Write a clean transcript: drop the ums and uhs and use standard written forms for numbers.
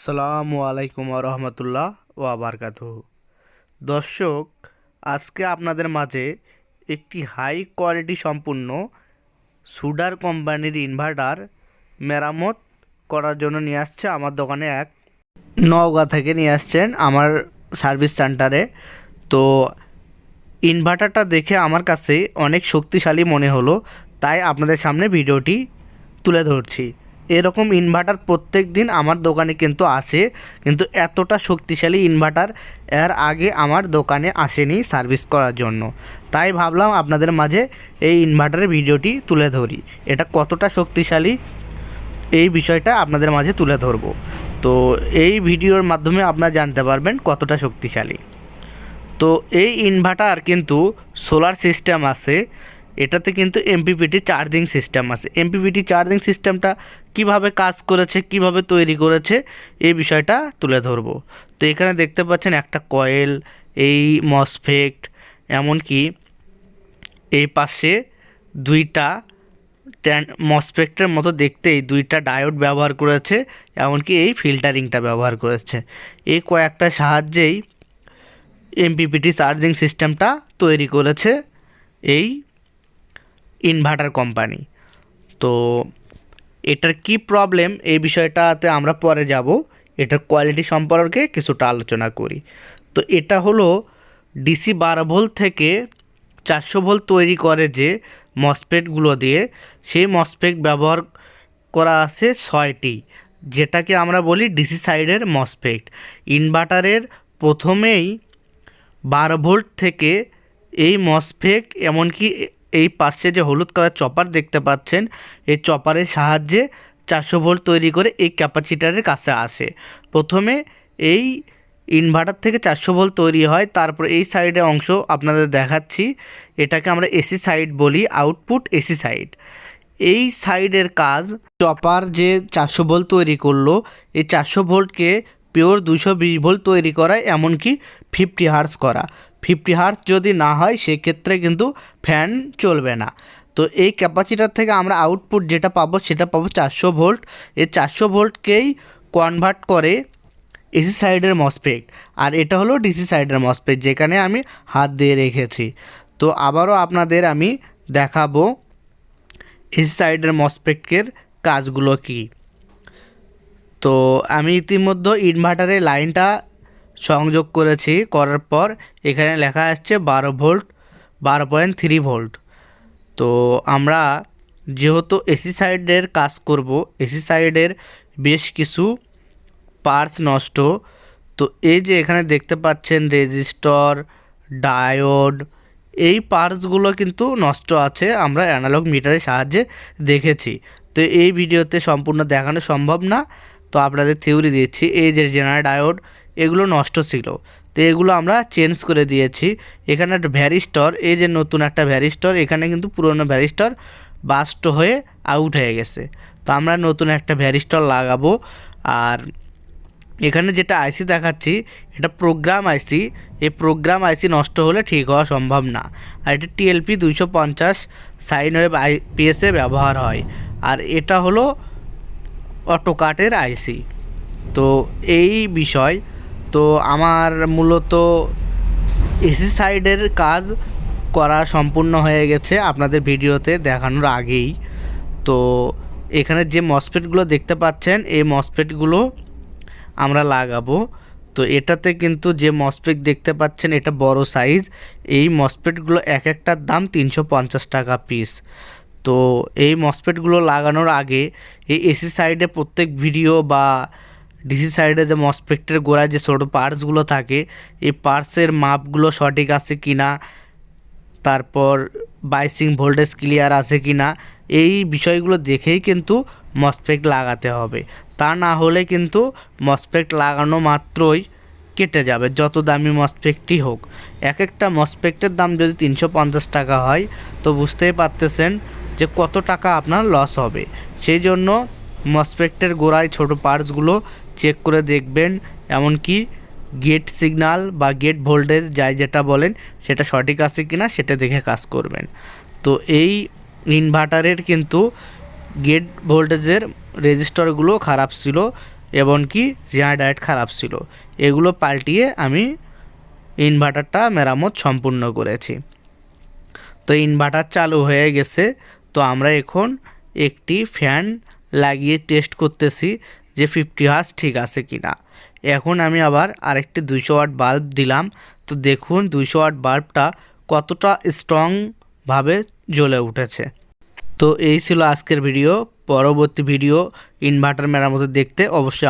আসসালামু আলাইকুম রহমতুল্লাহ ওয়া বারাকাতুহু। দর্শক, আজকে আপনাদের মাঝে একটি হাই কোয়ালিটি সম্পূর্ণ সুডার কোম্পানির ইনভার্টার মেরামত করার জন্য নিয়ে আসছে আমার দোকানে। নওগাঁ থেকে নিয়ে আসছেন আমার সার্ভিস সেন্টারে। তো ইনভার্টারটা দেখে আমার কাছে অনেক শক্তিশালী মনে হলো, তাই আপনাদের সামনে ভিডিওটি তুলে ধরছি। এরকম ইনভার্টার প্রত্যেক দিন আমার দোকানে কিন্তু আসে, কিন্তু এতটা শক্তিশালী ইনভার্টার এর আগে আমার দোকানে আসেনি সার্ভিস করার জন্য। তাই ভাবলাম আপনাদের মাঝে এই ইনভার্টারের ভিডিওটি তুলে ধরি, এটা কতটা শক্তিশালী এই বিষয়টা আপনাদের মাঝে তুলে ধরব। তো এই ভিডিওর মাধ্যমে আপনারা জানতে পারবেন কতটা শক্তিশালী। তো এই ইনভার্টার কিন্তু সোলার সিস্টেম আছে, এটাতে কিন্তু এমপিপিটি চার্জিং সিস্টেম আছে। এমপিপিটি চার্জিং সিস্টেমটা কিভাবে কাজ করেছে, কিভাবে তৈরি করেছে, এই বিষয়টা তুলে ধরব। তো এখানে দেখতে পাচ্ছেন একটা কয়েল, এই মসফেট, এমনকি এই পাশে দুইটা মসফেটের মতো দেখতে এই দুইটা ডায়োড ব্যবহার করেছে, এমনকি এই ফিল্টারিংটা ব্যবহার করেছে। এই কয়েকটা সাহায্যেই এমপিপিটি চার্জিং সিস্টেমটা তৈরি করেছে এই ইনভার্টার কোম্পানি। তো এটার কি প্রবলেম এই বিষয়টাতে আমরা পরে যাব, এটার কোয়ালিটি সম্পর্কে কিছুটা আলোচনা করি। তো এটা হলো ডিসি 12 ভোল্ট থেকে 400 ভোল্ট তৈরি করে যে মসফেটগুলো দিয়ে, সেই মসফেট ব্যবহার করা আছে 6টি, যেটাকে আমরা বলি ডিসি সাইডের মসফেট। ইনভার্টারের প্রথমেই 12 ভোল্ট থেকে এই মসফেট, এমনকি এই পাশে যে হলুদ কালার চপার দেখতে পাচ্ছেন, এই চপারের সাহায্যে 400 ভোল্ট তৈরি করে এই ক্যাপাসিটারের কাছে আসে। প্রথমে এই ইনভার্টার থেকে 400 ভোল্ট তৈরি হয়, তারপর এই সাইডের অংশ আপনাদের দেখাচ্ছি, এটাকে আমরা এসি সাইড বলি, আউটপুট এসি সাইড। এই সাইডের কাজ, চপার যে 400 ভোল্ট তৈরি করলো, এই 400 ভোল্টকে পিওর 220 ভোল্ট তৈরি করা, এমনকি 50 হার্টজ করা। 50 হার্টজ যদি না হয় সেক্ষেত্রে কিন্তু ফ্যান চলবে না। তো এই ক্যাপাসিটার থেকে আমরা আউটপুট যেটা পাবো সেটা পাবো 400 ভোল্ট। এই 400 ভোল্টকেই কনভার্ট করে এসি সাইডের মসফেট, আর এটা হলো ডিসি সাইডের মসফেট যেখানে আমি হাত দিয়ে রেখেছি। তো আবারও আপনাদের আমি দেখাবো এসি সাইডের মসফেটের কাজগুলো কি। তো আমি ইতিমধ্যে ইনভার্টারের লাইনটা সংযোগ করেছি, করার পর এখানে লেখা আসছে 12 ভোল্ট, 12.3 ভোল্ট। তো আমরা যেহেতু এসি সাইডের কাজ করব, এসি সাইডের বেশ কিছু পার্টস নষ্ট। তো এই যে এখানে দেখতে পাচ্ছেন রেজিস্টর, ডায়োড, এই পার্টসগুলো কিন্তু নষ্ট আছে, আমরা অ্যানালগ মিটারের সাহায্যে দেখেছি। তো এই ভিডিওতে সম্পূর্ণ দেখানো সম্ভব না, তো আপনাদের থিওরি দিচ্ছি। এই যে জেনারেল ডায়োড, এগুলো নষ্ট ছিল, তো এগুলো আমরা চেঞ্জ করে দিয়েছি। এখানে একটা ভ্যারিস্টর, এই যে নতুন একটা ভ্যারিস্টর, এখানে কিন্তু পুরনো ভ্যারিস্টর বাস্ট হয়ে আউট হয়ে গেছে, তো আমরা নতুন একটা ভ্যারিস্টর লাগাবো। আর এখানে যেটা আইসি দেখাচ্ছি এটা প্রোগ্রাম আইসি, এই প্রোগ্রাম আইসি নষ্ট হলে ঠিক হওয়া সম্ভব না। আর এটা টিএলপি 250 সাইন ওয়েভ আইপিএসে ব্যবহার হয়, আর এটা হলো অটোকাটের আইসি। তো এই বিষয়, তো আমার মূলত এসি সাইডের কাজ করা সম্পূর্ণ হয়ে গেছে আপনাদের ভিডিওতে দেখানোর আগেই। তো এখানে যে মসফেটগুলো দেখতে পাচ্ছেন, এই মসফেটগুলো আমরা লাগাবো। তো এটাতে কিন্তু যে মসফেট দেখতে পাচ্ছেন এটা বড় সাইজ, এই মসফেটগুলো এক একটার দাম 350 টাকা পিস। তো এই মসফেটগুলো লাগানোর আগে এই এসি সাইডে প্রত্যেক ভিডিও বা ডিসি সাইডে যে মসফেটের গোড়ায় যে ছোটো পার্টসগুলো থাকে, এই পার্টসের মাপগুলো সঠিক আছে কি না, তারপর বাইসিং ভোল্টেজ ক্লিয়ার আছে কি না, এই বিষয়গুলো দেখেই কিন্তু মসফেট লাগাতে হবে। তা না হলে কিন্তু মসফেট লাগানো মাত্রই কেটে যাবে, যত দামি মসফেটই হোক। এক একটা মসফেটের দাম যদি 350 টাকা হয়, তো বুঝতেই পারতেছেন যে কত টাকা আপনার লস হবে। সেই জন্য মসফেটের গোড়ায় ছোটো পার্টসগুলো চেক করে দেখবেন, এমনকি গেট সিগন্যাল বা গেট ভোল্টেজ যাই যেটা বলেন সেটা সঠিক আছে কি না সেটা দেখে কাজ করবেন। তো এই ইনভার্টারের কিন্তু গেট ভোল্টেজের রেজিস্টারগুলো খারাপ ছিল, এমনকি জেনারেটর খারাপ ছিল, এগুলো পাল্টিয়ে আমি ইনভার্টারটা মেরামত সম্পূর্ণ করেছি। তো ইনভার্টার চালু হয়ে গেছে। তো আমরা এখন একটি ফ্যান লাগিয়ে টেস্ট করতেছি যে 50 হার্জ ঠিক আছে কিনা। এখন আমি আবার আরেকটি 200 ওয়াট বাল্ব দিলাম। তো দেখুন 200 ওয়াট বাল্বটা কতটা স্ট্রংভাবে জ্বলে উঠেছে। তো এই ছিল আজকের ভিডিও। পরবর্তী ভিডিও ইনভার্টার মেরামত দেখতে অবশ্যই